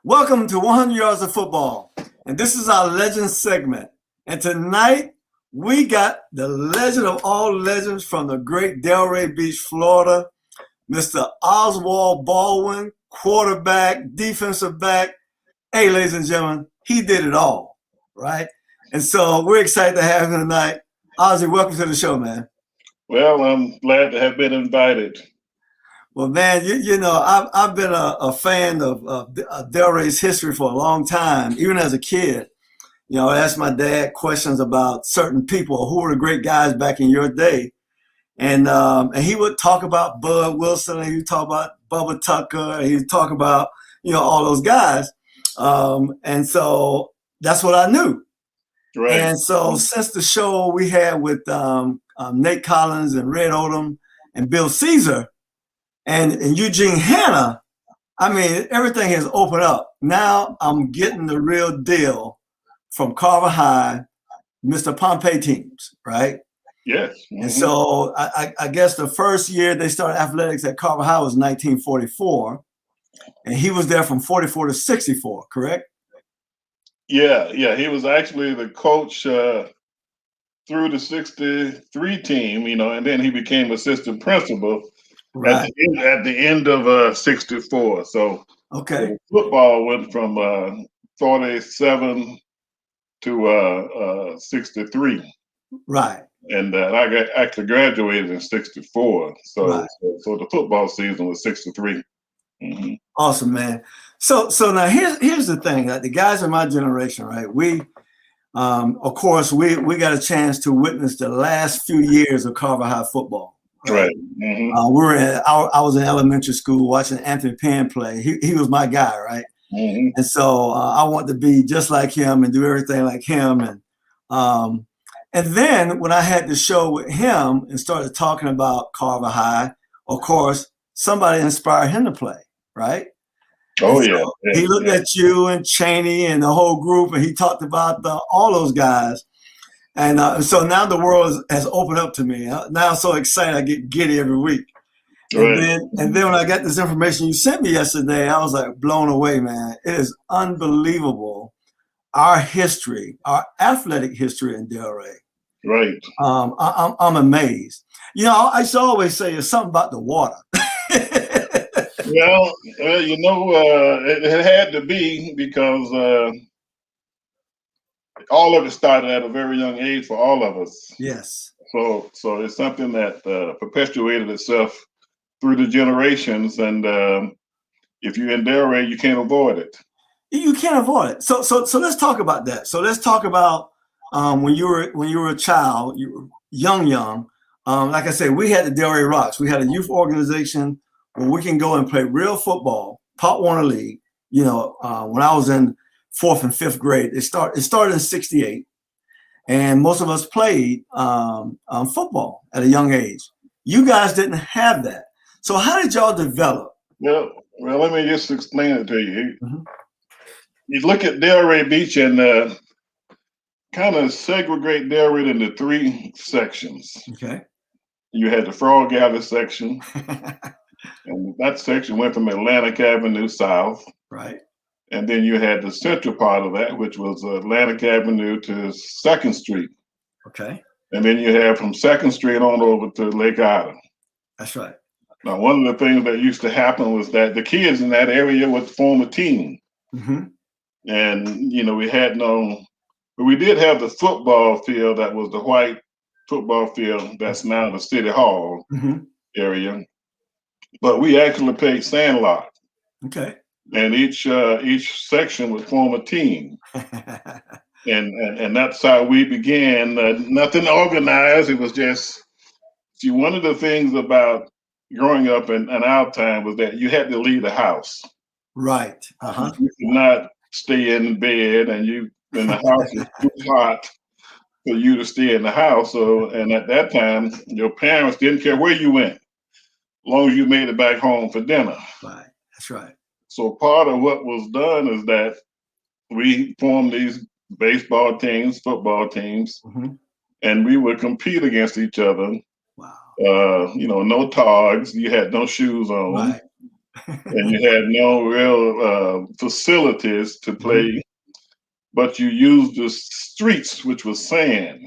Welcome to 100 Yards of Football, and this is our Legends segment. And tonight, we got the legend of all legends from the great Delray Beach, Florida, Mr. Oswald Baldwin, quarterback, defensive back. Hey, ladies and gentlemen, he did it all, right? And so we're excited to have him tonight. Ozzy, welcome to the show, man. Well, I'm glad to have been invited. Well, man, I've been a fan of Delray's history for a long time, even as a kid. I asked my dad questions about certain people who were the great guys back in your day, and he would talk about Bud Wilson, and he would talk about Bubba Tucker, and he'd talk about all those guys, and so that's what I knew. Right. And so since the show we had with Nate Collins and Red Odom and Bill Caesar and Eugene Hanna, I mean, everything has opened up. Now I'm getting the real deal from Carver High, Mr. Pompey teams, right? Yes. Mm-hmm. And so I guess the first year they started athletics at Carver High was 1944, and he was there from 44 to 64, correct? Yeah. He was actually the coach through the 63 team, and then he became assistant principal right. at the end of 64. So okay, football went from 47 to 63. Right. And I actually graduated in 64. So, right. so the football season was 63. Mm-hmm. Awesome, man. So now here's the thing. The guys in my generation, right? We, of course, we got a chance to witness the last few years of Carver High football. Right. Mm-hmm. I was in elementary school watching Anthony Penn play. He was my guy, right? Mm-hmm. And so I wanted to be just like him and do everything like him. And then when I had the show with him and started talking about Carver High, of course, somebody inspired him to play, right? Oh, so he looked at you and Cheney and the whole group, and he talked about all those guys. And so now the world has opened up to me. Now I'm so excited, I get giddy every week. Right. And then when I got this information you sent me yesterday, I was like blown away, man. It is unbelievable. Our history, our athletic history in Delray. Right. I'm amazed. I used to always say it's something about the water. Well, it had to be because all of it started at a very young age for all of us. Yes. So it's something that perpetuated itself through the generations, and if you're in Delray, you can't avoid it. You can't avoid it. So let's talk about that. So let's talk about when you were a child, you were young. Like I said, we had the Delray Rocks. We had a youth organization where we can go and play real football, Pop Warner League. When I was in 4th and 5th grade, it started in '68, and most of us played football at a young age. You guys didn't have that. So how did y'all develop? Well, let me just explain it to you. Mm-hmm. You look at Delray Beach and kind of segregate Delray into 3 sections. Okay. You had the Frog Alley section, and that section went from Atlantic Avenue south. Right. And then you had the central part of that, which was Atlantic Avenue to 2nd Street. Okay. And then you have from 2nd Street on over to Lake Island. That's right. Now, one of the things that used to happen was that the kids in that area would form a team. Mm-hmm. And, we did have the football field that was the white football field that's now the City Hall area. But we actually played sandlot. Okay. And each section would form a team. And that's how we began. Nothing organized. It was just, see, one of the things about growing up in our time was that you had to leave the house. Right. Uh-huh. You could not stay in bed, and the house was too hot for you to stay in the house. So, and at that time, your parents didn't care where you went, as long as you made it back home for dinner. Right. That's right. So part of what was done is that we formed these baseball teams, football teams, and we would compete against each other. Wow. No togs. You had no shoes on. Right. and you had no real facilities to play, but you used the streets, which was sand.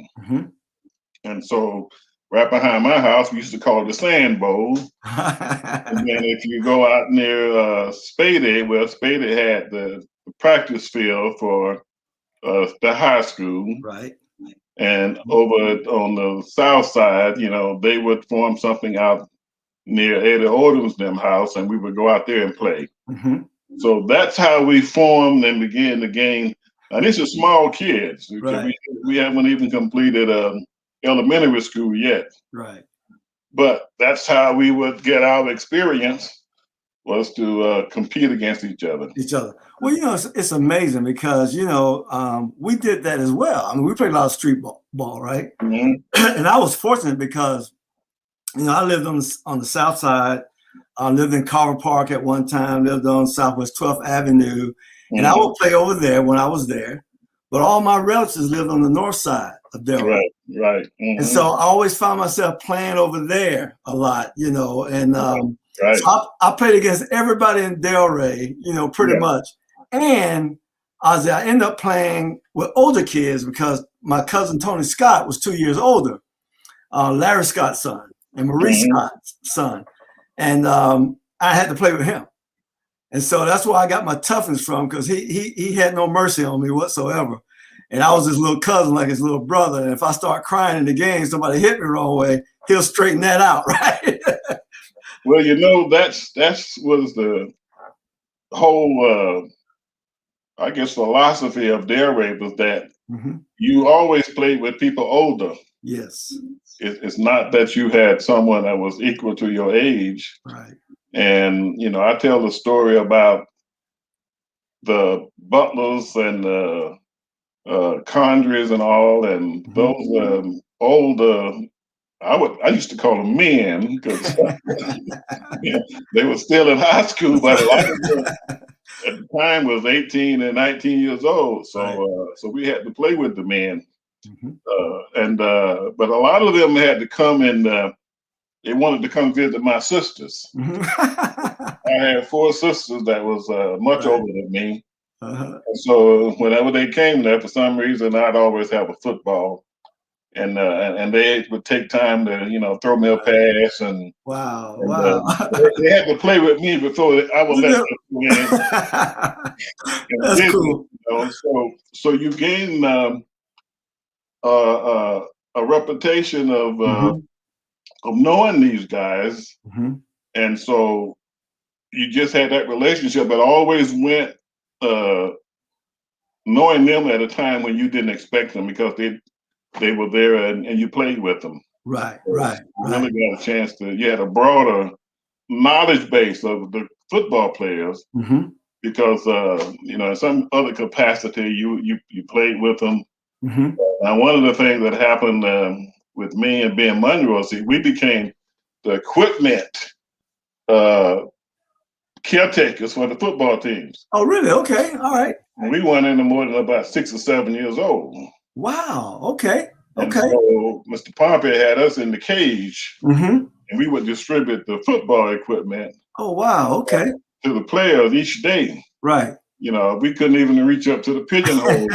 And so right behind my house, we used to call it the Sand Bowl. And then if you go out near Spady, well, Spady had the practice field for the high school. Right. And over on the south side, you know, they would form something out near Eddie Odom's them house, and we would go out there and play. So that's how we formed and began the game. And these are small kids. Right. We haven't even completed elementary school yet. Right. But that's how we would get our experience, was to compete against each other. Well, you know, it's amazing because, you know, we did that as well. I mean, we played a lot of street ball, right? And I was fortunate because, you know, I lived on the south side. I lived in Carver Park at one time, lived on Southwest 12th Avenue. And I would play over there when I was there. But all my relatives lived on the north side of Delray. Right. And so I always found myself playing over there a lot, you know, and so I played against everybody in Delray, you know, pretty much. And I ended up playing with older kids because my cousin Tony Scott was 2 years older, Larry Scott's son and Marie Scott's son. And I had to play with him. And so that's where I got my toughness from, because he had no mercy on me whatsoever. And I was his little cousin, like his little brother. And if I start crying in the game, somebody hit me the wrong way, he'll straighten that out, right? Well, you know, that's was the whole, I guess, philosophy of Delray, was that you always played with people older. Yes. It's not that you had someone that was equal to your age. Right. And, you know, I tell the story about the Butlers and the Condries and all, and those old, I used to call them men, because they were still in high school, but a lot of them at the time was 18 and 19 years old. So so we had to play with the men. But a lot of them had to come, and they wanted to come visit my sisters. I had 4 sisters that was much older than me. And so whenever they came there, for some reason, I'd always have a football, and they would take time to, you know, throw me a pass, and they had to play with me before I would let them win. That's cool. You know, so you gain a reputation of knowing these guys, and so you just had that relationship, but always went knowing them at a time when you didn't expect them, because they were there, and you played with them. Right. You really got a chance to. You had a broader knowledge base of the football players, because you know, in some other capacity, you played with them. Now, one of the things that happened with me and Ben Monroe, see, we became the equipment caretakers for the football teams. Oh, really? Okay. All right. And we went in more than about 6 or 7 years old. Wow. Okay. And so Mr. Pompey had us in the cage, and we would distribute the football equipment. Oh, wow. Okay. To the players each day. Right. You know, we couldn't even reach up to the pigeonhole.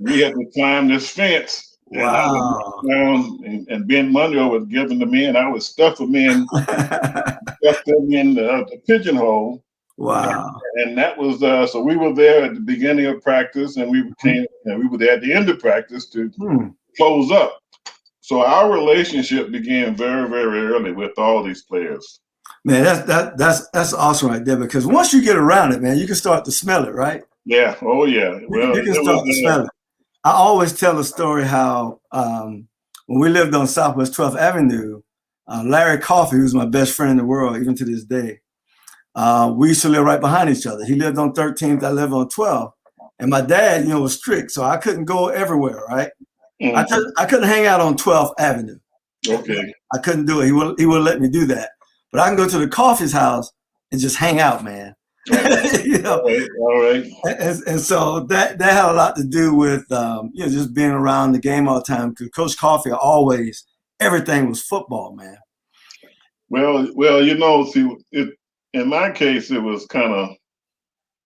We had to climb this fence. Wow. And Ben Monroe was giving them in. I would stuff them in, stuff them in the pigeonhole. Wow. And that was so we were there at the beginning of practice, and we were there at the end of practice to close up. So our relationship began very, very early with all these players. Man, that's awesome right there, because once you get around it, man, you can start to smell it, right? Yeah. Oh, yeah. Well, you can start to smell it. I always tell a story how when we lived on Southwest 12th Avenue, Larry Coffey, who's my best friend in the world, even to this day, we used to live right behind each other. He lived on 13th, I lived on 12th. And my dad, you know, was strict, so I couldn't go everywhere, right? I couldn't hang out on 12th Avenue. Okay. I couldn't do it. He wouldn't let me do that. But I can go to the Coffey's house and just hang out, man. You know? All right. And so that had a lot to do with you know, just being around the game all the time. Because Coach Coffey always, everything was football, man. Well, you know, see, in my case, it was kind of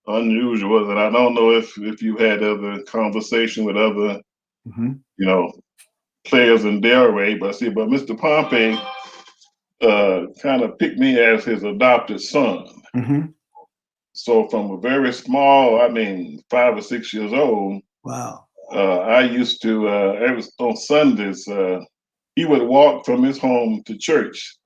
unusual, and I don't know if you had other conversation with other, you know, players in Delray, but Mr. Pompey kind of picked me as his adopted son. So from a very small, I mean, 5 or 6 years old, wow, I used to on Sundays, he would walk from his home to church.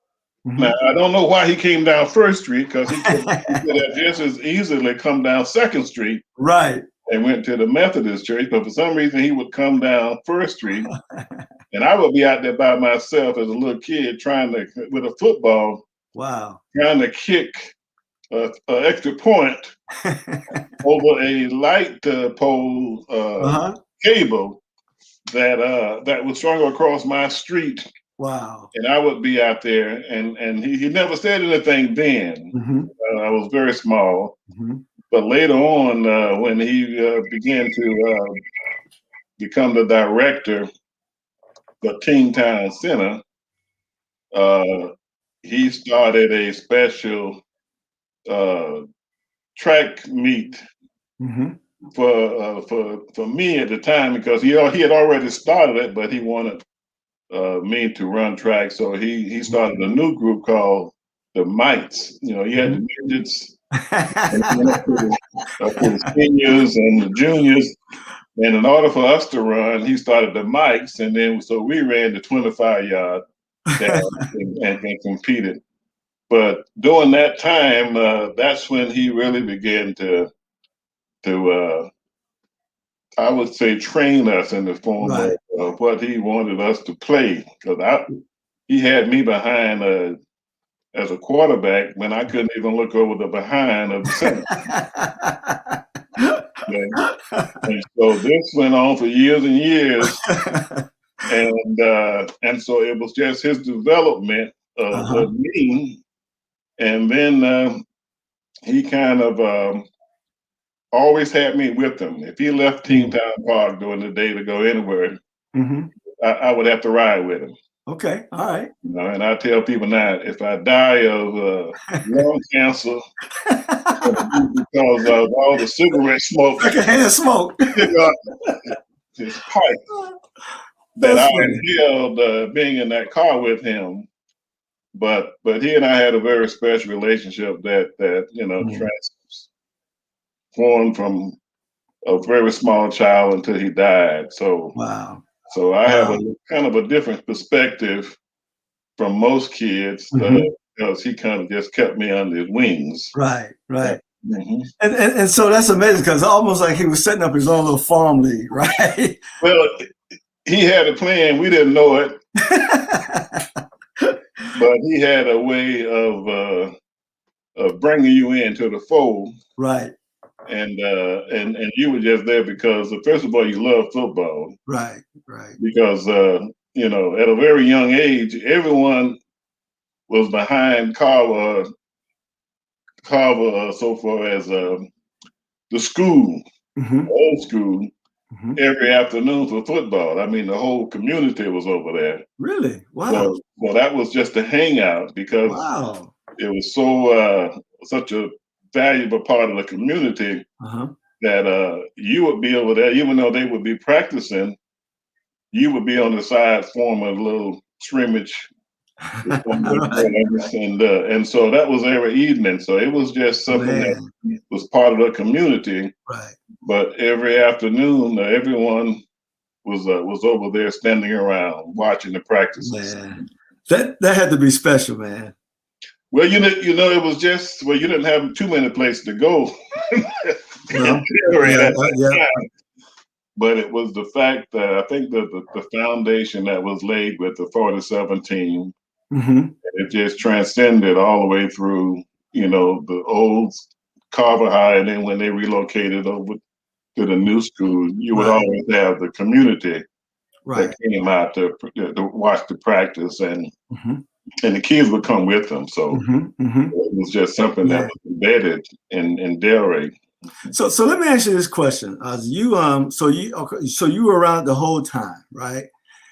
Now I don't know why he came down First Street, because he could have just as easily come down Second Street, right, and went to the Methodist church, but for some reason he would come down First Street, and I would be out there by myself as a little kid trying to, with a football, wow, trying to kick an extra point over a light pole cable that was strung across my street. Wow. And I would be out there, and he never said anything then. I was very small. But later on, when he began to become the director of King Town Center, he started a special track meet for me at the time, because he had already started it, but he wanted me to run track. So he started a new group called the Mites. You know, he had the midgets, and the seniors and the juniors. And in order for us to run, he started the Mites, and then so we ran the 25-yard and competed. But during that time, that's when he really began to I would say train us in the form of what he wanted us to play. Because he had me behind as a quarterback when I couldn't even look over the behind of the center. And so this went on for years and years, and so it was just his development of me, and then he kind of always had me with him. If he left Teen Town Park during the day to go anywhere, I would have to ride with him. Okay, all right. You know, and I tell people now, if I die of lung cancer because of all the cigarette smoke, secondhand smoke, his pipe that I inhaled being in that car with him. But he and I had a very special relationship that you know transformed from a very small child until he died. So wow. So I have a kind of a different perspective from most kids, because he kind of just kept me under his wings. Right. And so that's amazing, because almost like he was setting up his own little farm league, right? Well, he had a plan. We didn't know it, but he had a way of bringing you into the fold. Right. And you were just there because, first of all, you love football. Right. Because you know, at a very young age, everyone was behind Carver so far as the school, old school, every afternoon for football. I mean, the whole community was over there. Really? Wow. So that was just a hangout, because it was so such a valuable part of the community that you would be over there, even though they would be practicing. You would be on the side forming a little scrimmage, and so that was every evening. So it was just something that was part of the community. Right. But every afternoon, everyone was over there standing around watching the practices. Man, that had to be special, man. Well, you know, it was just, you didn't have too many places to go. But it was the fact that I think that the foundation that was laid with the 47 team, it just transcended all the way through, you know, the old Carver High, and then when they relocated over to the new school, you would always have the community that came out to watch the practice, and the kids would come with them. So it was just something that was embedded in Delray. So let me ask you this question. So you were around the whole time, right?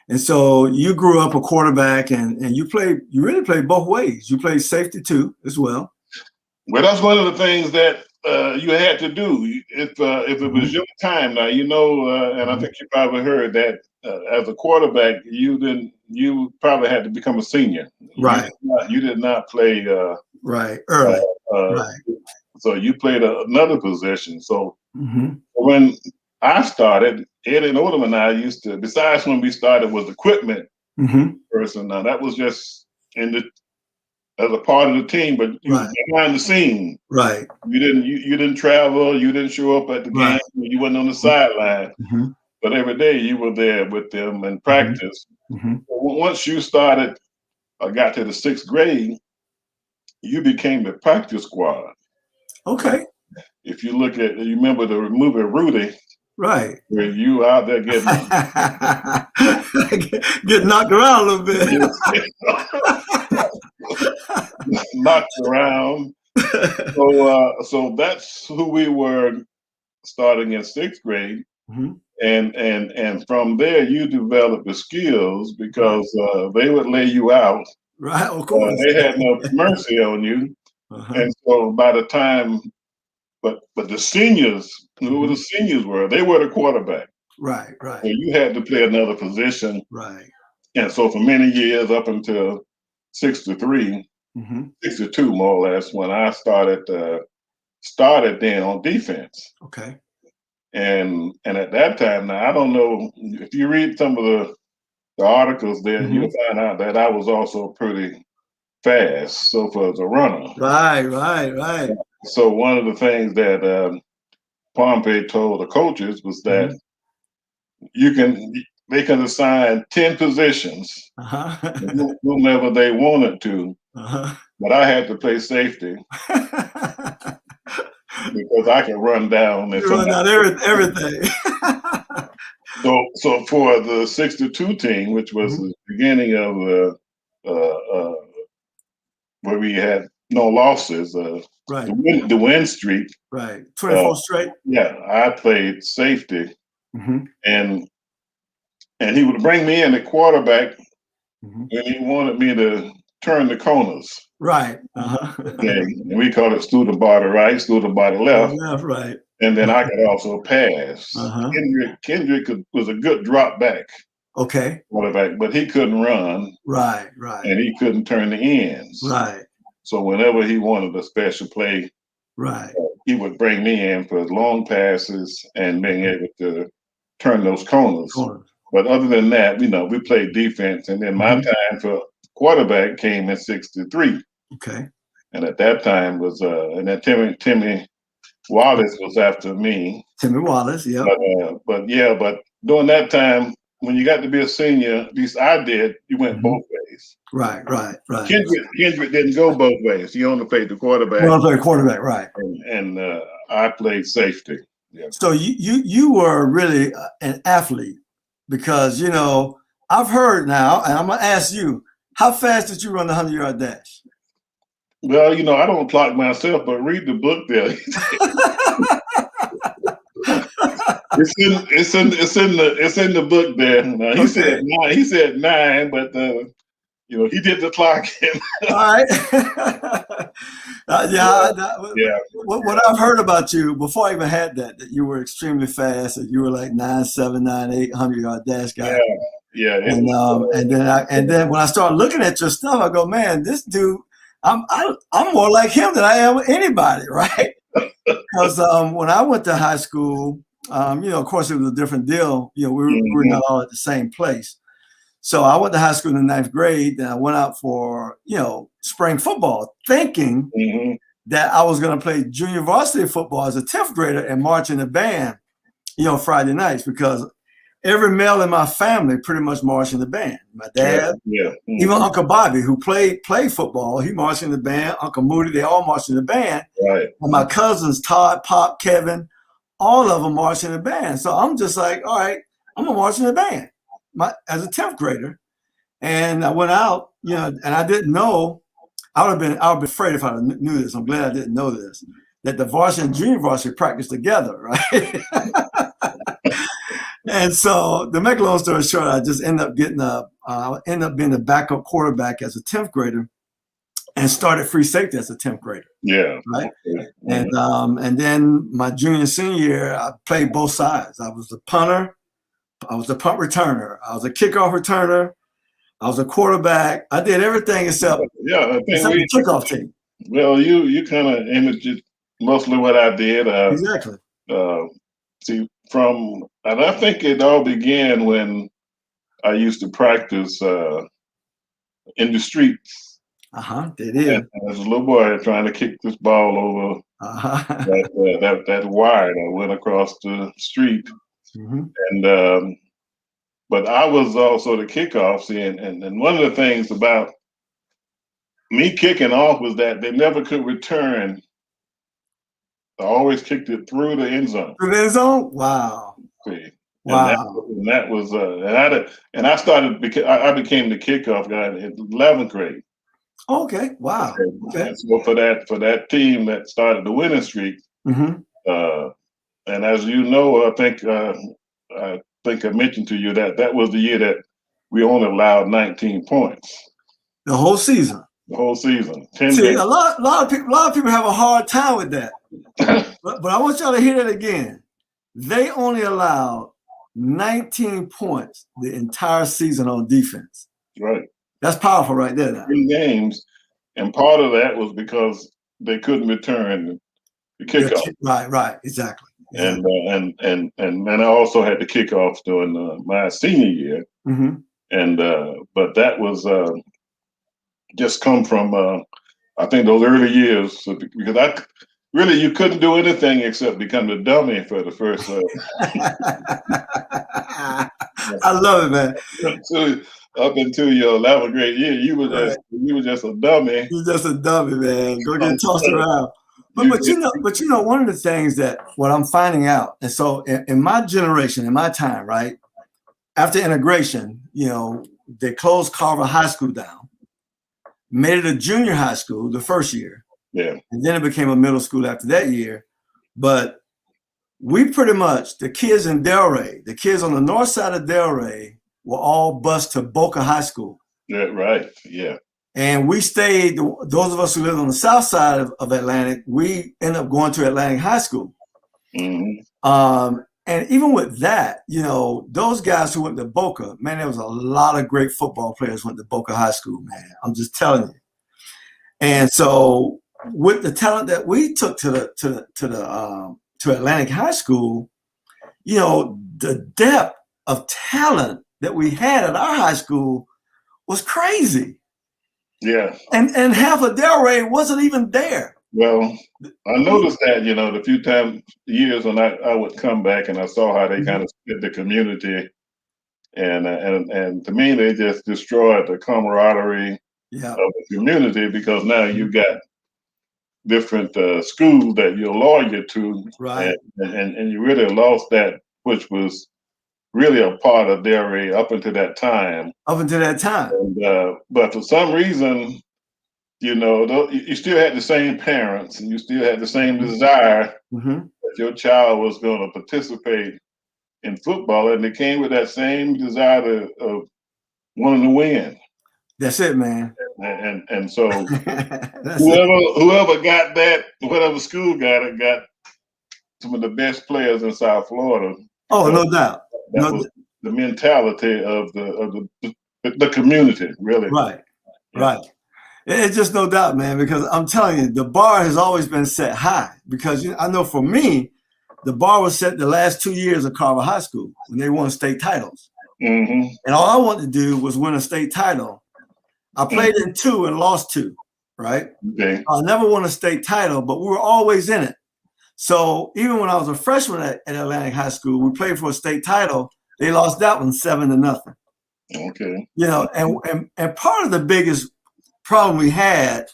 And so you grew up a quarterback, and you really played both ways. You played safety too as well. Well, that's one of the things that you had to do if it was your time. Now, and I think you probably heard that as a quarterback, you probably had to become a senior. Right. You did not play right. Early. right. So you played another position. So Mm-hmm. when I started, Ed and Odom and I used to, besides when we started was equipment Mm-hmm. person. Now that was just as a part of the team, but you was behind the scene. Right. You didn't travel, you didn't show up at the game, you wasn't on the sideline. Mm-hmm. But every day you were there with them in practice. Mm-hmm. Once you started got to the 6th grade, you became the practice squad. Okay. If you you remember the movie Rudy, right, where you out there getting get knocked around a little bit. knocked around. So that's who we were starting in 6th grade. Mm-hmm. And from there you develop the skills because they would lay you out. Right, of course. They had no mercy on you. And so by the time, but the seniors, who the seniors were, they were the quarterback. Right. So you had to play another position. Right. And so for many years, up until 63, 62 more or less, when I started then on defense. Okay. And at that time, now I don't know if you read some of the articles there, you'll find out that I was also pretty fast. So for as a runner. Right. So one of the things that Pompey told the coaches was that they can assign 10 positions, whomever they wanted to, but I had to play safety because I could run down. Run out everything. So for the 62 team, which was the beginning of where we had no losses, the win streak. Right. 24 straight. Yeah, I played safety, and he would bring me in at quarterback when he wanted me to turn the corners. Right. Okay. And we call it student bar to right, student bar to left. Right. And then I could also pass. Kendrick was a good drop back. Okay. Quarterback, but he couldn't run. Right. And he couldn't turn the ends. Right. So whenever he wanted a special play, he would bring me in for long passes and being able to turn those corners. But other than that, we played defense. And then my time for quarterback came in 63. Okay. And at that time was and then Timmy Wallace was after me. Timmy Wallace, yeah. But during that time, when you got to be a senior, at least I did, you went both ways. Right. Kendrick didn't go both ways. He only played the quarterback. Well, I played quarterback, right. And I played safety. Yeah. So you were really an athlete because, I've heard now, and I'm going to ask you, how fast did you run the 100-yard dash? Well, I don't clock myself, but read the book there. It's in the book there. Now, he said 9. He said 9, but he did the clocking. All right. What I've heard about you before I even had that you were extremely fast, that you were like 9.7, 9.8, 100-yard dash guy. Yeah. And then when I started looking at your stuff, I go, man, this dude, I'm more like him than I am anybody, right? Because when I went to high school, of course it was a different deal. We were not all at the same place. So I went to high school in the 9th grade, and I went out for spring football, thinking that I was going to play junior varsity football as a 10th grader and march in the band, Friday nights, because every male in my family pretty much marched in the band. My dad, even Uncle Bobby, who played football, he marched in the band. Uncle Moody, they all marched in the band. Right. And my cousins, Todd, Pop, Kevin, all of them marched in the band. So I'm just like, all right, I'm going to march in the band as a 10th grader. And I went out, and I didn't know. I would have been afraid if I knew this. I'm glad I didn't know this, that the varsity and junior varsity practiced together, right? And so to make a long story short, I just ended up being the backup quarterback as a 10th grader. and started free safety as a 10th grader. Yeah. Right. Okay. And then my junior and senior year, I played both sides. I was the punter, I was the punt returner, I was a kickoff returner, I was a quarterback. I did everything except the kickoff team. Well, you kind of imaged mostly what I did. Exactly. See, and I think it all began when I used to practice in the streets. They did. And as a little boy, trying to kick this ball over that wire that went across the street. And but I was also the kickoff. See, and one of the things about me kicking off was that they never could return. I always kicked it through the end zone. Through the end zone? Wow. See. Wow. And that was I started because I became the kickoff guy in 11th grade. Okay. Wow. Okay. And so for that team that started the winning streak, and as you know, I think I mentioned to you that was the year that we only allowed 19 points. The whole season. The whole season. 10 See, games. a lot of people have a hard time with that. but I want y'all to hear that again. They only allowed 19 points the entire season on defense. Right. That's powerful right there. Now. 3 games, and part of that was because they couldn't return the kickoff. Right, exactly. And I also had the kickoffs during my senior year. And but that was just come from I think those early years, because you couldn't do anything except become the dummy for the first. I love it, man. So up until your 11th grade year, you were just a dummy. You're just a dummy, man. Go get tossed around. But you know, one of the things that what I'm finding out, and so in my generation, in my time, right, after integration, you know, they closed Carver High School down, made it a junior high school the first year. Yeah. And then it became a middle school after that year. But we pretty much, the kids in Delray, the kids on the north side of Delray were all bused to Boca High School. Yeah, right. Yeah. And we stayed, those of us who lived on the south side of Atlantic, we ended up going to Atlantic High School. And even with that, you know, those guys who went to Boca, man, there was a lot of great football players went to Boca High School, man. I'm just telling you. And so with the talent that we took to Atlantic High School, you know, the depth of talent that we had at our high school was crazy. Yeah. And half of Delray wasn't even there. Well, I noticed that, you know, the few years when I would come back and I saw how they kind of split the community, and to me they just destroyed the camaraderie of the community, because now you got different schools that you're loyal to, right? And you really lost that, which was really a part of Delray up until that time. And, but for some reason, you know, you still had the same parents, and you still had the same desire that your child was going to participate in football, and they came with that same desire of wanting to win. That's it, man. And so whoever got that, whatever school got it, got some of the best players in South Florida. Oh, no doubt. That was the mentality of the community, really. Right. It's just no doubt, man, because I'm telling you, the bar has always been set high, because I know for me, the bar was set the last 2 years of Carver High School when they won state titles. And all I wanted to do was win a state title. I played in 2 and lost 2, right? Okay. I never won a state title, but we were always in it. So even when I was a freshman at Atlantic High School, we played for a state title. They lost that one 7-0. Okay. You know, and part of the biggest problem we had,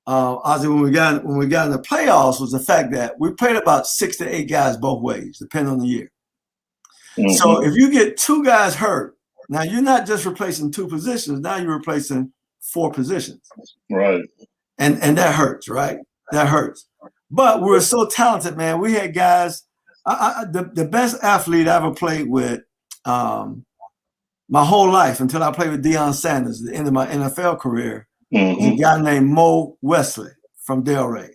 when we got in the playoffs, was the fact that we played about 6 to 8 guys both ways, depending on the year. So if you get 2 guys hurt, now you're not just replacing 2 positions. Now you're replacing 4 positions. Right. And that hurts, right? That hurts. But we were so talented, man. We had guys. The best athlete I ever played with my whole life, until I played with Deion Sanders at the end of my NFL career, is a guy named Mo Wesley from Delray.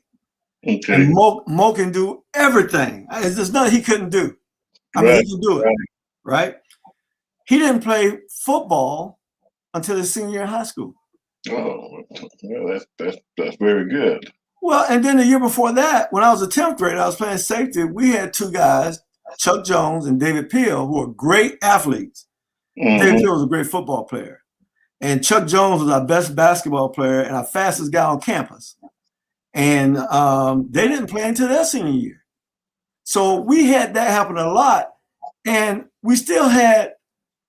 Okay. And Mo can do everything. There's nothing he couldn't do. I mean, he can do it, right? He didn't play football until his senior year in high school. Oh, well, that's very good. Well, and then the year before that, when I was a 10th grader, I was playing safety. We had two guys, Chuck Jones and David Peel, who were great athletes. David Peel was a great football player. And Chuck Jones was our best basketball player and our fastest guy on campus. And they didn't play until their senior year. So we had that happen a lot. And we still had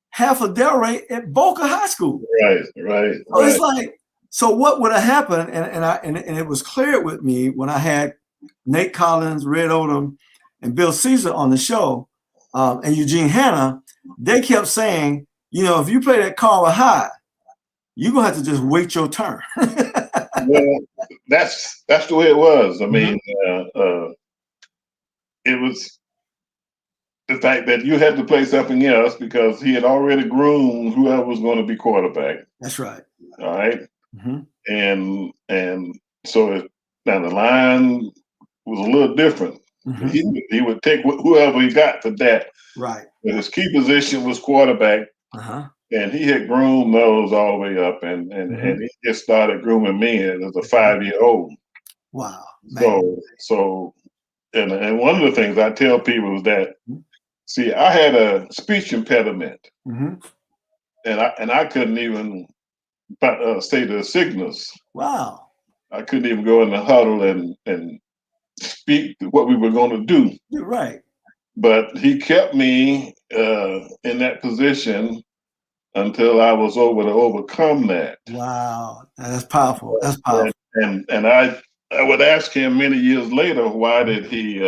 half of Delray at Boca High School. Right. So it's like, so what would have happened? And it was clear with me when I had Nate Collins, Red Odom, and Bill Caesar on the show, and Eugene Hanna. They kept saying, if you play that Carver High, you're gonna have to just wait your turn. Well, that's the way it was. I mean, it was the fact that you had to play something else because he had already groomed whoever was going to be quarterback. That's right. All right. And so now the line was a little different. He would take whoever he got for that. Right. But his key position was quarterback. And he had groomed those all the way up, and he just started grooming me as a 5-year-old. Wow. Man. So and one of the things I tell people is that, see, I had a speech impediment, and I couldn't even say the signals. Wow. I couldn't even go in the huddle and speak what we were going to do. You're right. But he kept me in that position until I was able to overcome that. Wow, that's powerful. That's powerful. And I would ask him many years later, why did he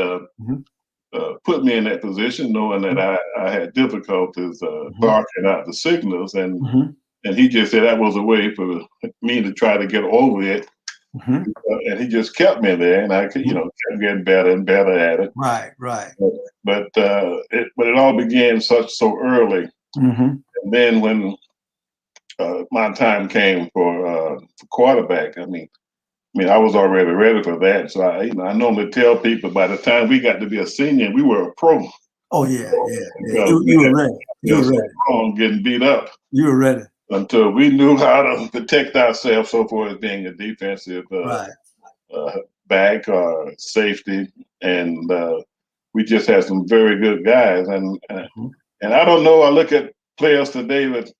put me in that position, knowing that I had difficulties barking out the signals, and he just said that was a way for me to try to get over it, and he just kept me there, and I could, kept getting better and better at it. Right. But it all began so early. And then when my time came for quarterback, I mean, I was already ready for that. So I normally tell people by the time we got to be a senior, we were a pro. Oh yeah. You were ready. You were ready. Getting beat up. You were ready. Until we knew how to protect ourselves, so far as being a defensive back or safety, and we just had some very good guys. And I don't know. I look at players today, but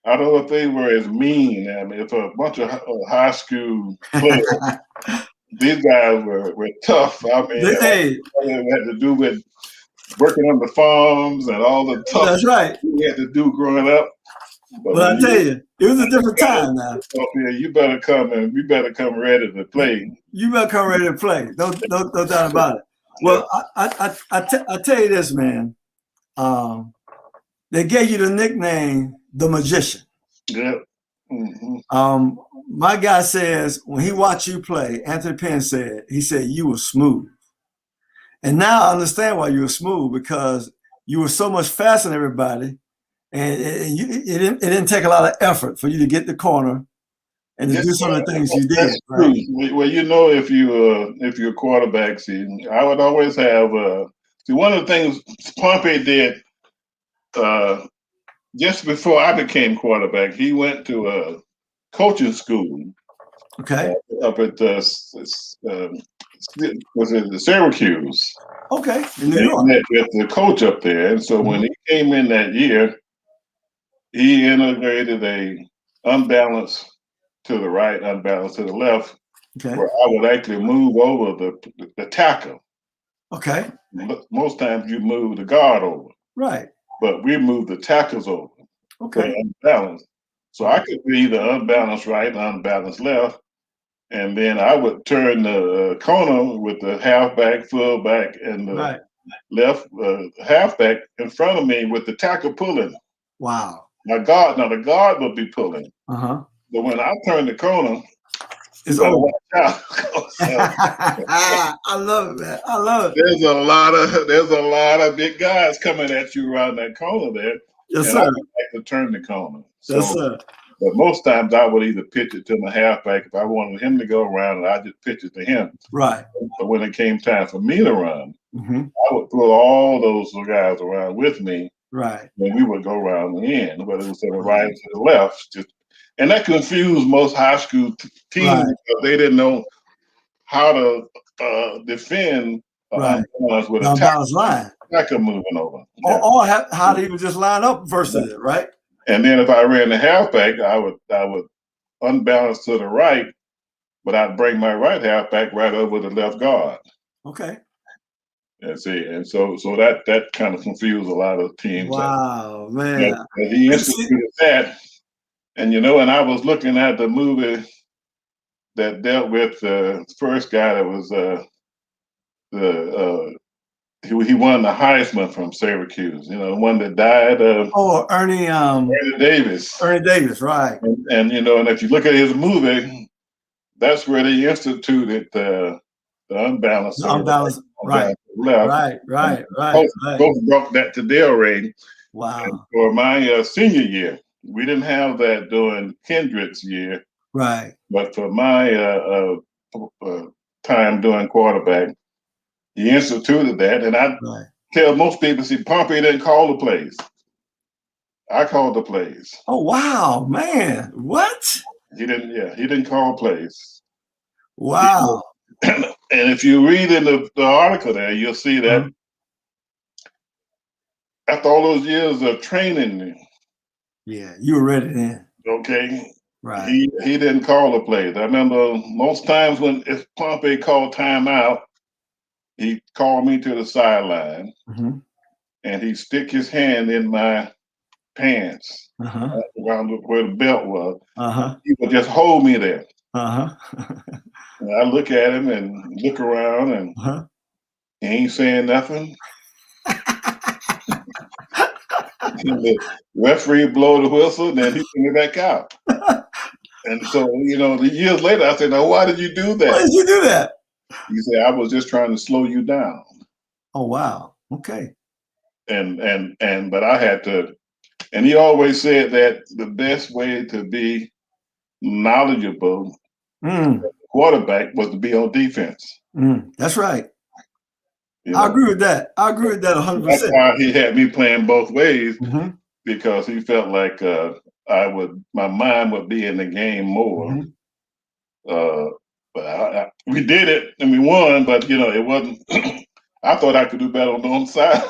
I don't know if they were as mean. I mean, if a bunch of high school players, these guys were tough. I mean, it had to do with working on the farms and all the tough. That's right. We had to do growing up. But I tell you, it was a different time now. You better come and we better come ready to play. You better come ready to play. No doubt about it. Well, I tell you this, man. They gave you the nickname the Magician. Yep. My guy says when he watched you play, Anthony Penn said, you were smooth. And now I understand why you were smooth, because you were so much faster than everybody. And it didn't take a lot of effort for you to get the corner and to do some of the things you did. Right? Well, if you're a quarterback, see, I would always have one of the things Pompey did just before I became quarterback. He went to a coaching school. Okay. Up at was it Syracuse? Okay, in New York. Met with the coach up there, and so when he came in that year, he integrated a unbalanced to the right, unbalanced to the left, where I would actually move over the tackle. Okay. Most times you move the guard over. Right. But we moved the tackles over. Okay. Unbalanced. So I could be the unbalanced right, unbalanced left, and then I would turn the corner with the halfback, fullback, and the left halfback in front of me with the tackle pulling. Wow. The guard would be pulling. But when I turn the corner, it's over. Watch out. I love it, man. I love it. There's a lot of big guys coming at you around that corner there. Yes, and sir. I like to turn the corner. Yes, sir. But most times I would either pitch it to my halfback if I wanted him to go around, and I just pitch it to him. Right. But when it came time for me to run, Mm-hmm. I would pull all those guys around with me. Right. And we would go around the end, whether it was to the right or to the left. And that confused most high school teams Right. because they didn't know how to defend Right. with a Unbalanced line. tackle moving over. Or how to even just line up versus it, right? And then if I ran the halfback, I would unbalance to the right, but I'd bring my right halfback right over the left guard. Okay. And so that kind of confused a lot of teams. Wow, man. And he instituted that. And and I was looking at the movie that dealt with the first guy that was he won the Heisman from Syracuse. The one that died. Ernie Davis. Ernie Davis, right? And and if you look at his movie, that's where they instituted the unbalanced. Right. Left. Right. Both brought that to Delray. Wow. And for my senior year, we didn't have that during Kendrick's year. Right. But for my time doing quarterback, he instituted that. And I tell most people, see, Pompey didn't call the plays. I called the plays. Oh, wow, man. What? He didn't call plays. Wow. And if you read in the article there, you'll see that after all those years of training, you were ready then. Okay. Right. He didn't call the plays. I remember most times if Pompey called timeout, he called me to the sideline and he'd stick his hand in my pants around where the belt was. He would just hold me there. And I look at him and look around and he ain't saying nothing. The referee blow the whistle, and then he sent me back out. And so, the years later, I said, "Now, why did you do that?" Why did you do that? He said, "I was just trying to slow you down." Oh, wow. Okay. But I had to, and he always said that the best way to be knowledgeable quarterback was to be on defense. That's right. I agree with that. 100%. That's why he had me playing both ways because he felt like my mind would be in the game more. But we did it and we won, but it wasn't. I thought I could do better on the other side.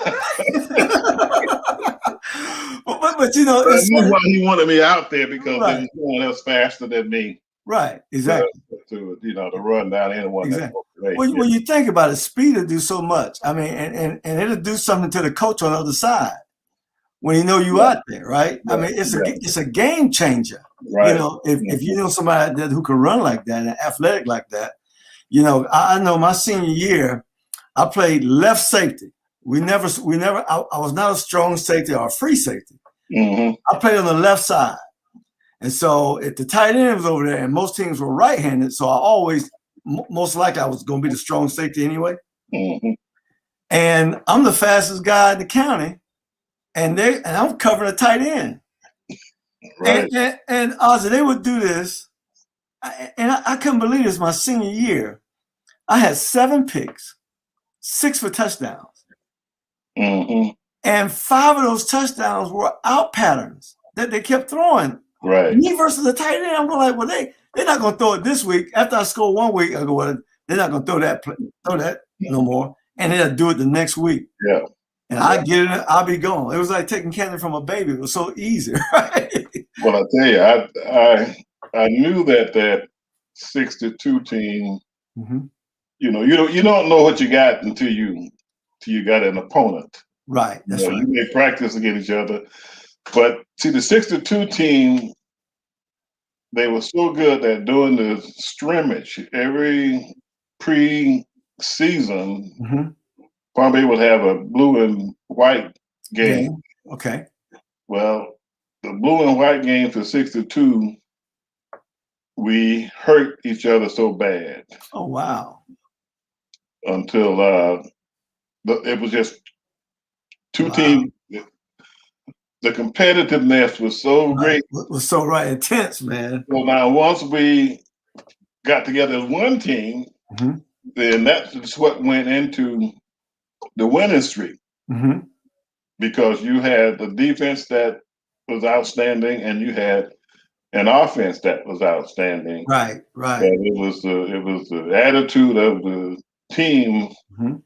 but that's why he wanted me out there because there was no one else faster than me. Right, exactly. To run down anyone. Exactly. When you think about it, speed will do so much. I mean, and it'll do something to the coach on the other side when you out there, right? I mean, it's a game changer. Right. If you know somebody who can run like that and athletic like that, I know my senior year, I played left safety. I was not a strong safety or a free safety. I played on the left side. And so if the tight end was over there and most teams were right-handed, so I always, most likely I was going to be the strong safety anyway. And I'm the fastest guy in the county and I'm covering a tight end. Right. And Ozzy, they would do this. I couldn't believe this my senior year. I had 7 picks, 6 for touchdowns. And 5 of those touchdowns were out patterns that they kept throwing. Right. Me versus the tight end, I'm like, well, they're not going to throw it this week. After I score 1 week, I go, well, they're not going to throw that no more. And they'll do it the next week. Yeah. And I get it, I'll be gone. It was like taking candy from a baby. It was so easy, right? Well, I tell you, I knew that 62 team. You don't know what you got until you got an opponent. Right. That's right. You may practice against each other, but see the 62 team, they were so good that during the scrimmage, every pre-season, Pompey would have a blue and white game. Okay. Well, the blue and white game for 62, we hurt each other so bad. Oh, wow. Until it was just 2 teams. the competitiveness was so great. Was so intense, man. So now once we got together as one team, then that's what went into the winning streak. Because you had the defense that was outstanding, and you had an offense that was outstanding. Right. But it was the attitude of the team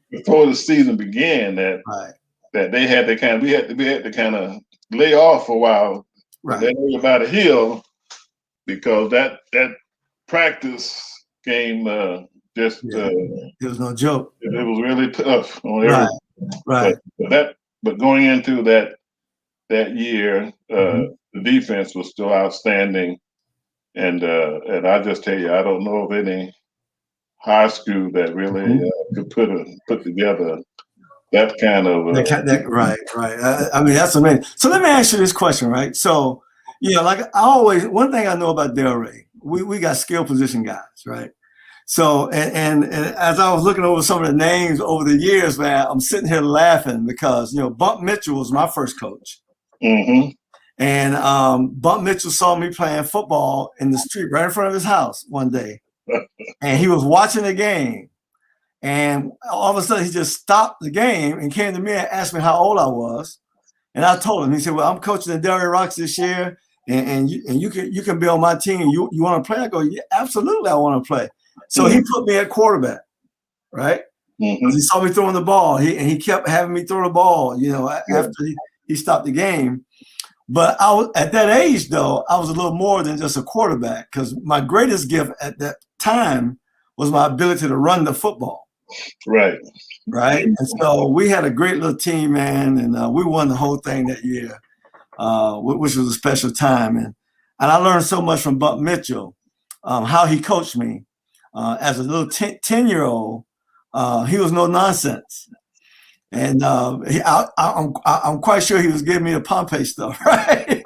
before the season began that they had to we had to kind of lay off for a while, let everybody heal, because that practice game it was no joke. It was really tough on everyone. But going into that year, the defense was still outstanding, and I just tell you, I don't know of any high school that really could put together that kind of right. I mean, that's amazing. So let me ask you this question, right? So, like one thing I know about Delray, we got skill position guys, right? So, and as I was looking over some of the names over the years, man, I'm sitting here laughing because, Bump Mitchell was my first coach. And Bump Mitchell saw me playing football in the street right in front of his house one day. And he was watching the game. And all of a sudden, he just stopped the game and came to me and asked me how old I was. And I told him, he said, well, I'm coaching the Delray Rocks this year. And you can be on my team. You want to play? I go, yeah, absolutely, I want to play. So he put me at quarterback, right? He saw me throwing the ball. He kept having me throw the ball, after he stopped the game. But I was, at that age, though, I was a little more than just a quarterback, because my greatest gift at that time was my ability to run the football. Right. And so we had a great little team, man, and we won the whole thing that year, which was a special time. And I learned so much from Bump Mitchell, how he coached me. As a little 10-year-old, he was no nonsense. And I'm quite sure he was giving me the Pompey stuff, right?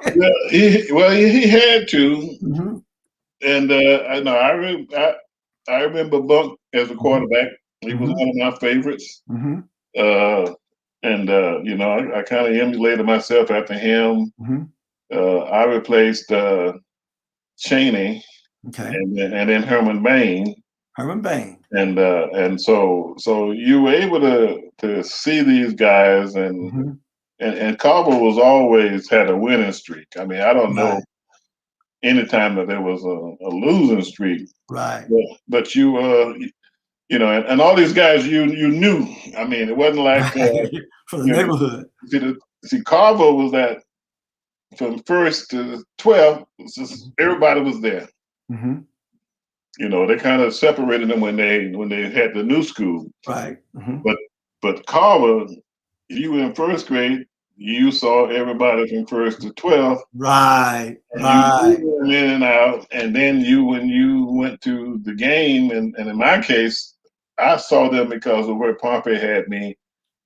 He had to. And I remember Bunk as a quarterback. He was one of my favorites. I kind of emulated myself after him. I replaced Cheney, and then Herman Bain. And so you were able to see these guys, and Carver was always had a winning streak. I mean, I don't know any time that there was a losing streak. But you and all these guys you knew. I mean, it wasn't like from the neighborhood. See, Carver was that from 1st to 12th, everybody was there. They kind of separated them when they had the new school. But Carver, you were in 1st grade, you saw everybody from 1st to 12th. You were in and out, and then when you went to the game, and in my case, I saw them because of where Pompey had me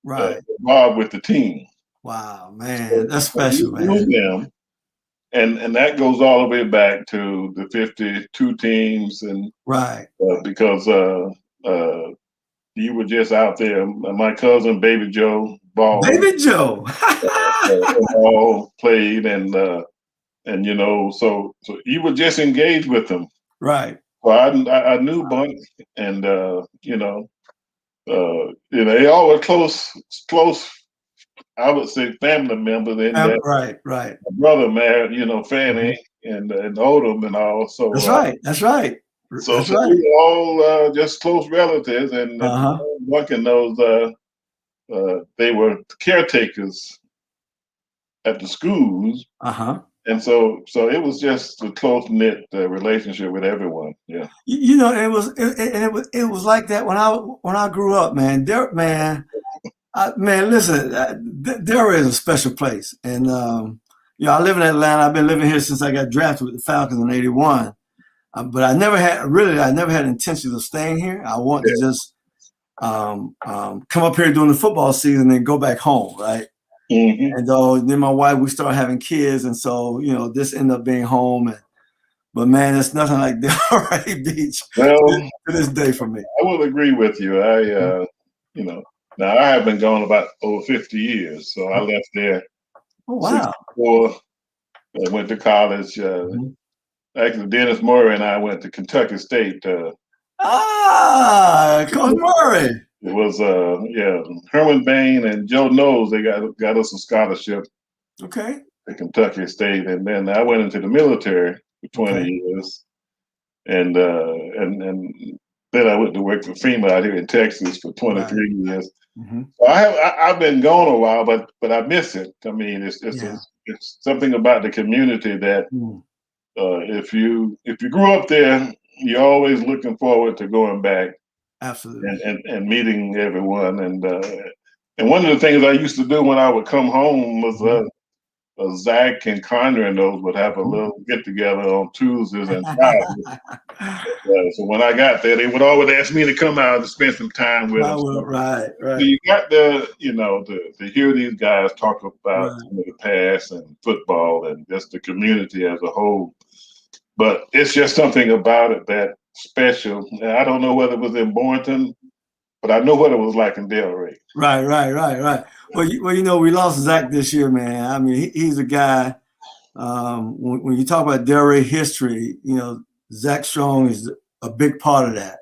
involved with the team. Wow, man, that's special, man. Knew them, and that goes all the way back to the 52 teams, and because you were just out there. My cousin, Baby Joe Baldwin. Baby Joe. all played, and so you were just engaged with them. So I knew Bunk, and they all were close. I would say family members. And my brother married, Fanny and Odom and all. So that's right. So we were all just close relatives, and Bunk and those they were caretakers at the schools. And so it was just a close knit relationship with everyone. Yeah. It was like that when I grew up, man. Listen, there is a special place, and I live in Atlanta. I've been living here since I got drafted with the Falcons in '81. But I never had intentions of staying here. I want to just come up here during the football season and then go back home, right? And then my wife, we started having kids, and so this ended up being home. But man, it's nothing like Delray Beach to this day for me. I will agree with you. Now I have been gone about over 50 years, so I left there Oh, wow. 64. I went to college. Actually, Dennis Murray and I went to Kentucky State. Coach Murray. It was Herman Bain and Joe Knowles. They got us a scholarship Okay. to Kentucky State, and then I went into the military for 20 years, and then I went to work for FEMA out here in Texas for 23 years. So I've been gone a while, but I miss it. I mean, it's something about the community that if you grew up there, you're always looking forward to going back. Absolutely. And meeting everyone. And one of the things I used to do when I would come home was Zach and Connor and those would have a little get together on Tuesdays and Fridays. So when I got there, they would always ask me to come out and spend some time with them. Right. So you got to hear these guys talk about the past and football and just the community as a whole. But it's just something about it that special. And I don't know whether it was in Boynton, but I know what it was like in Delray. Right. Well, we lost Zach this year, man. I mean, he's a guy. When you talk about Delray history, Zach Strong is a big part of that.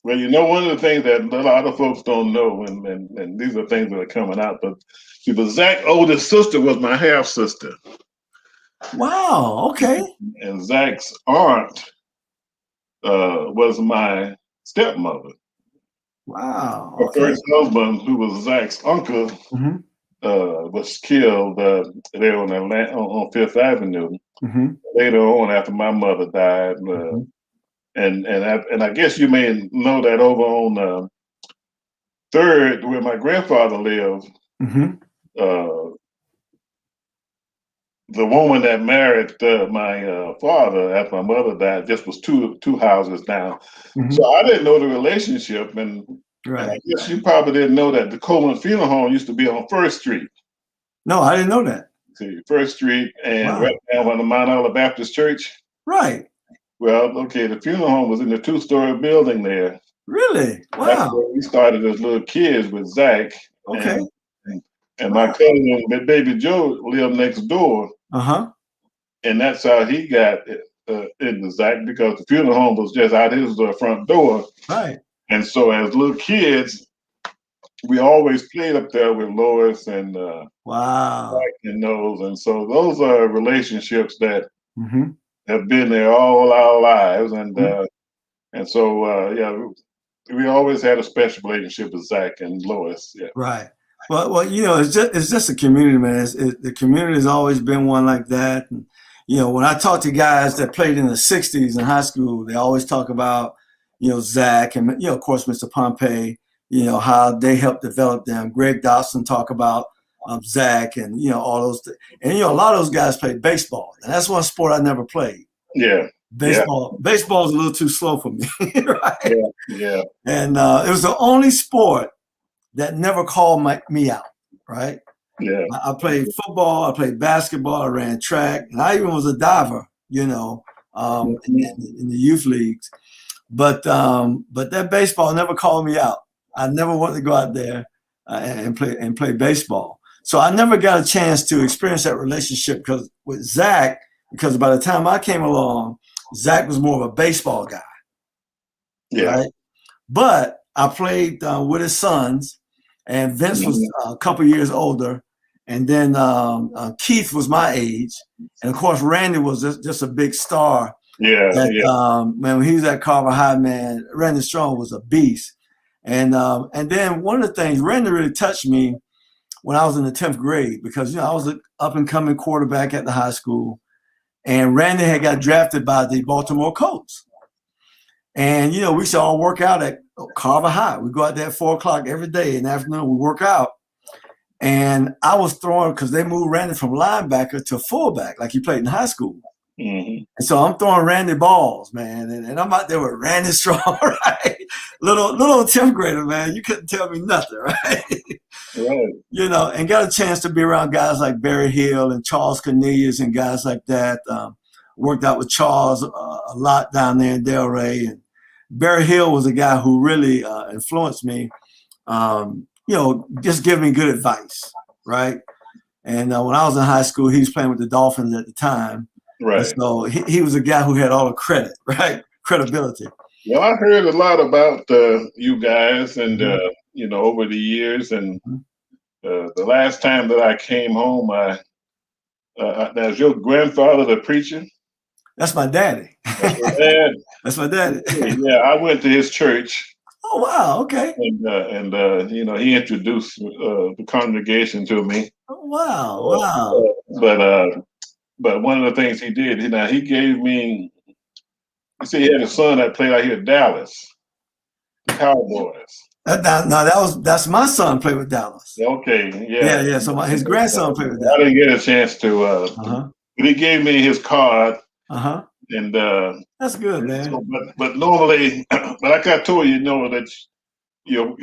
Well, one of the things that a lot of folks don't know, and these are things that are coming out, but Zach's oldest sister was my half sister. Wow. Okay. And Zach's aunt was my stepmother. Wow. Her first husband, who was Zach's uncle, was killed there on Fifth Avenue. Later on, after my mother died, and I guess you may know that over on Third, where my grandfather lived, the woman that married my father after my mother died just was two houses down. So I didn't know the relationship, and I guess you probably didn't know that the Coleman Funeral Home used to be on First Street. No, I didn't know that. See, First Street and right down by the Mount Olive Baptist Church. Right. Well, okay, the funeral home was in the 2-story building there. Really? Wow. That's where we started as little kids with Zach. Okay. And my cousin, baby Joe, lived next door. And that's how he got into Zach, because the funeral home was just out his front door. Right. And so as little kids, we always played up there with Lois and Zach and those. And so those are relationships that have been there all our lives. And so we always had a special relationship with Zach and Lois. Yeah. Right. Well, it's just a community, man. The community has always been one like that. And, when I talk to guys that played in the 60s in high school, they always talk about, Zach and, of course, Mr. Pompey, how they helped develop them. Greg Dawson talk about Zach and, all those. And, a lot of those guys played baseball. And that's one sport I never played. Yeah. Baseball is a little too slow for me. Right? Yeah. And it was the only sport that never called me out, right? Yeah. I played football, I played basketball, I ran track, and I even was a diver, in the youth leagues. But that baseball never called me out. I never wanted to go out there and play baseball. So I never got a chance to experience that relationship with Zach, because by the time I came along, Zach was more of a baseball guy. Yeah. Right? But I played with his sons. And Vince was a couple years older, and then Keith was my age, and of course Randy was just a big star. Man, when he was at Carver High, man, Randy Strong was a beast. And then one of the things, Randy really touched me when I was in the 10th grade, because I was an up and coming quarterback at the high school, and Randy had got drafted by the Baltimore Colts. And, we used to all work out at Carver High. We go out there at 4:00 every day in the afternoon. We work out. And I was throwing, because they moved Randy from linebacker to fullback, like he played in high school. And so I'm throwing Randy balls, man. And I'm out there with Randy Strong, right? Little 10th grader, man. You couldn't tell me nothing, right? Right. And got a chance to be around guys like Barry Hill and Charles Cornelius and guys like that. Worked out with Charles a lot down there in Delray. And Barry Hill was a guy who really influenced me, just giving me good advice, right? And when I was in high school, he was playing with the Dolphins at the time. Right. And so he was a guy who had all the credit, right? Credibility. Well, I heard a lot about you guys, and over the years, and the last time that I came home, now is your grandfather the preacher? That's my daddy. That's your dad. That's my daddy. Yeah, I went to his church. Oh wow, okay. And he introduced the congregation to me. Oh, wow. But one of the things he did, he gave me. He said he had a son that played out here at Dallas, the Cowboys. That's my son played with Dallas. Okay, yeah. Yeah. So his grandson played with Dallas. I didn't get a chance to. But he gave me his card. And that's good, man. So, but normally, but like I told you, that your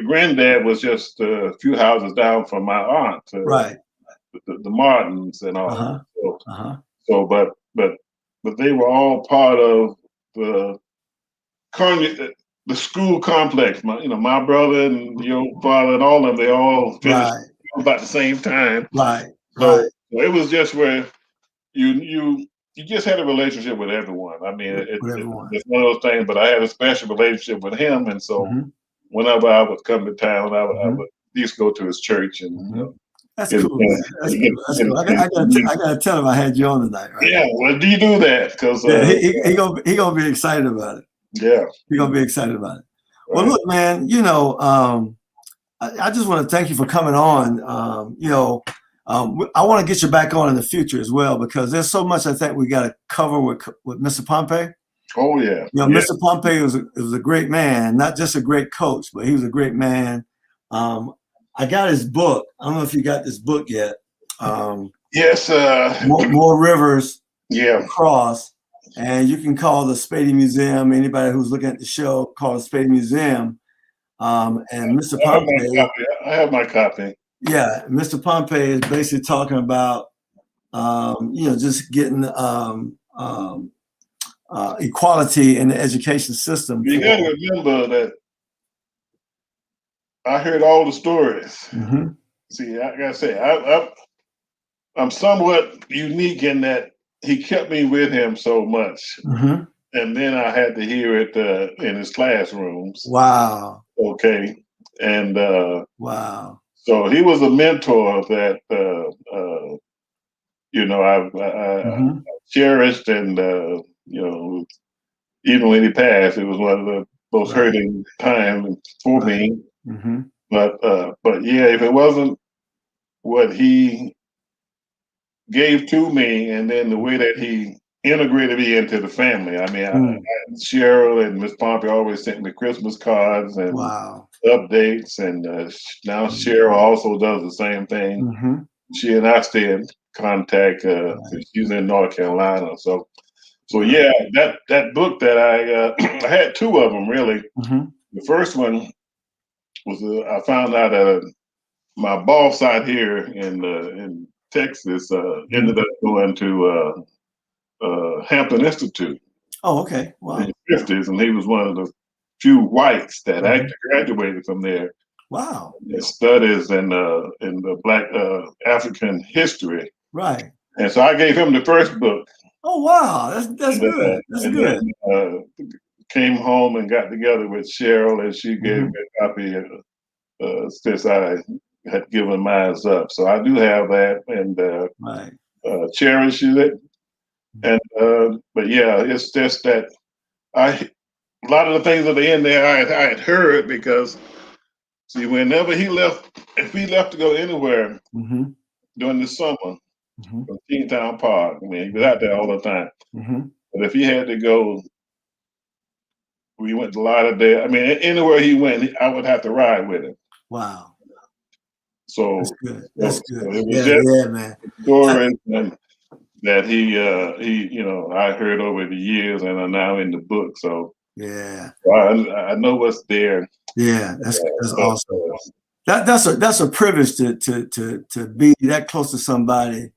granddad was just a few houses down from my aunt, right? The Martins and all. So, but they were all part of the school complex. My brother and your father and all of them, they all finished about the same time. Right. So it was just where you just had a relationship with everyone. I mean, it's one of those things. But I had a special relationship with him, and so whenever I would come to town, I would at least go to his church and. That's cool. That's cool. I gotta tell him I had you on tonight, right? Yeah. Well, do you do that? Because he gonna be excited about it. Yeah. He's gonna be excited about it. Right. Well, look, man. I just want to thank you for coming on. I want to get you back on in the future as well, because there's so much I think we got to cover with Mr. Pompey. Oh yeah. Mr. Pompey was a great man, not just a great coach, but he was a great man. I got his book. I don't know if you got this book yet. Yes. More Rivers. Yeah. Across. And you can call the Spady Museum. Anybody who's looking at the show, call the Spady Museum. And Mr. Pompey. I have my copy. Yeah, Mr. Pompey is basically talking about, just getting equality in the education system. You got to remember that I heard all the stories. See, I gotta say, I'm somewhat unique in that he kept me with him so much, and then I had to hear it in his classrooms. Wow. Okay, and wow. So he was a mentor that I cherished, and even when he passed, it was one of the most hurting times for me. But yeah, if it wasn't what he gave to me, and then the way that he integrated me into the family. I mean, Cheryl and Miss Pompey always sent me Christmas cards and updates, and now Cheryl also does the same thing. She and I stay in contact. She's in North Carolina, so yeah, that book that I had two of them really. The first one was I found out that my boss out here in Texas ended up going to Hampton Institute. Oh, okay. Wow. In the 50s, and he was one of the few whites that actually graduated from there. Wow. His studies in the Black African history. Right. And so I gave him the first book. Oh wow, that's good. That's good. Then, came home and got together with Cheryl, and she gave me a copy since I had given mine up. So I do have that, and cherish it. And but yeah, it's just that a lot of the things at the end there I had heard, because see, whenever he left, if he left to go anywhere during the summer from Kingtown Park, I mean, he was out there all the time. But if he had to go, we went to Lauderdale. I mean, anywhere he went, I would have to ride with him. Wow. So that's good. That's good. So it was man. Stories that he I heard over the years and are now in the book. So yeah, I know what's there. Yeah, that's awesome. That's a privilege to be that close to somebody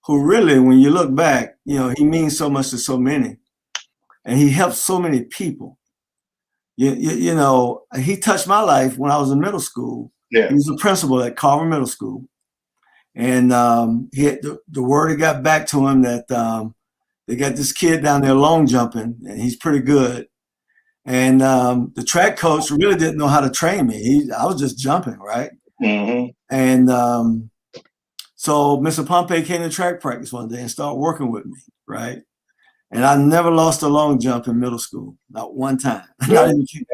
who really, when you look back, he means so much to so many, and he helped so many people. He touched my life when I was in middle school. Yeah. He was a principal at Carver Middle School. And he had the word had got back to him that they got this kid down there long jumping, and he's pretty good. And the track coach really didn't know how to train me. I was just jumping, right? Mm-hmm. And so Mr. Pompey came to track practice one day and started working with me, right? And I never lost a long jump in middle school, not one time. Yeah,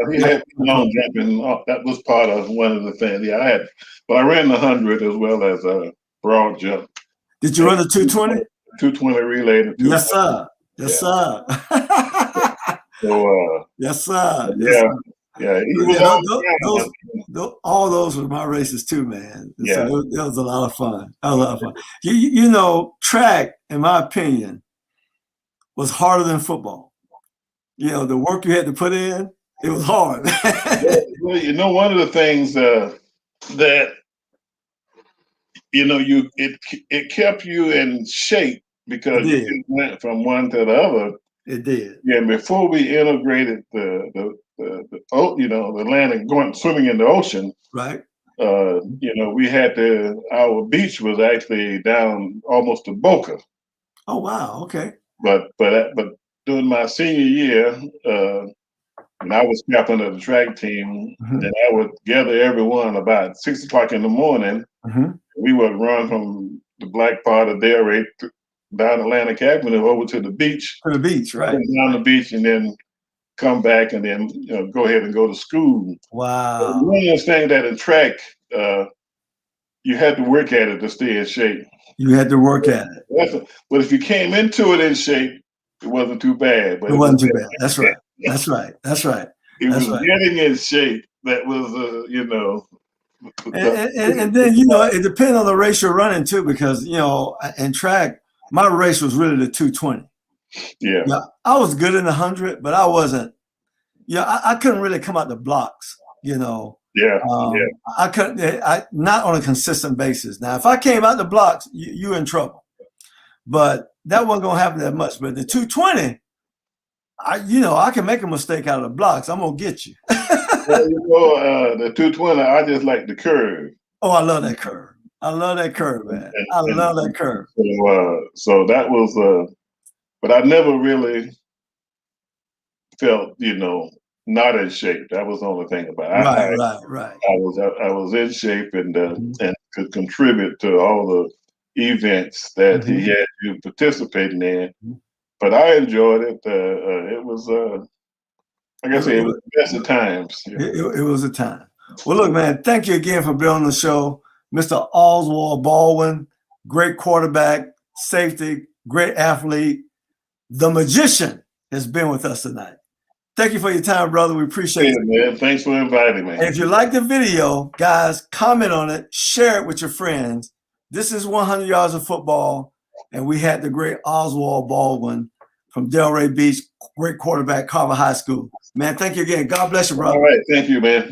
he had long jumping. That was part of one of the things. Yeah, I ran the 100 as well as a broad jump. Did you run the 220? 220 relay. Yes, sir. Yes, sir. So, yes, sir. Yeah. Yes, sir. Yeah, all those were my races too, man. Yeah. So that was a lot of fun. That was a lot of fun. You know, track, in my opinion, was harder than football. You know, the work you had to put in, it was hard. Well, you know, one of the things that you know, it kept you in shape because you went from one to the other. It did. Yeah, before we integrated the land going swimming in the ocean, right? You know, we had our beach was actually down almost to Boca. Oh wow, okay. But during my senior year, when I was captain of the track team, then I would gather everyone about 6 o'clock in the morning. We would run from the black part of Delray down Atlantic Avenue over to the beach. To the beach, right? Down the beach, and then come back, and then go ahead and go to school. Wow. One of those things that in track, you had to work at it to stay in shape. You had to work at it. But if you came into it in shape, it wasn't too bad. But it wasn't too bad. That's right. That's right. That's right. It was getting in shape that was, And then, you know, it depends on the race you're running too, because, you know, in track, my race was really the 220. Yeah. I was good in the 100, but I wasn't, I couldn't really come out the blocks, you know. Yeah. I couldn't, not on a consistent basis. Now, if I came out the blocks, you're in trouble. But that wasn't going to happen that much. But the 220, I can make a mistake out of the blocks. I'm going to get you. Well, the 220, I just like the curve. Oh, I love that curve. I love that curve, man. I love that curve. So that was, but I never really felt, not in shape. That was the only thing about it. Right. I was in shape and could contribute to all the events that he had you participating in. But I enjoyed it. It was, like I said, it was the best of times. It was a time. Well, look, man, thank you again for being on the show. Mr. Oswald Baldwin, great quarterback, safety, great athlete. The magician has been with us tonight. Thank you for your time, brother. We appreciate it. Man. Thanks for inviting me. And if you like the video, guys, comment on it, share it with your friends. This is 100 Yards of Football, and we had the great Oswald Baldwin from Delray Beach, great quarterback, Carver High School. Man, thank you again. God bless you, brother. All right. Thank you, man.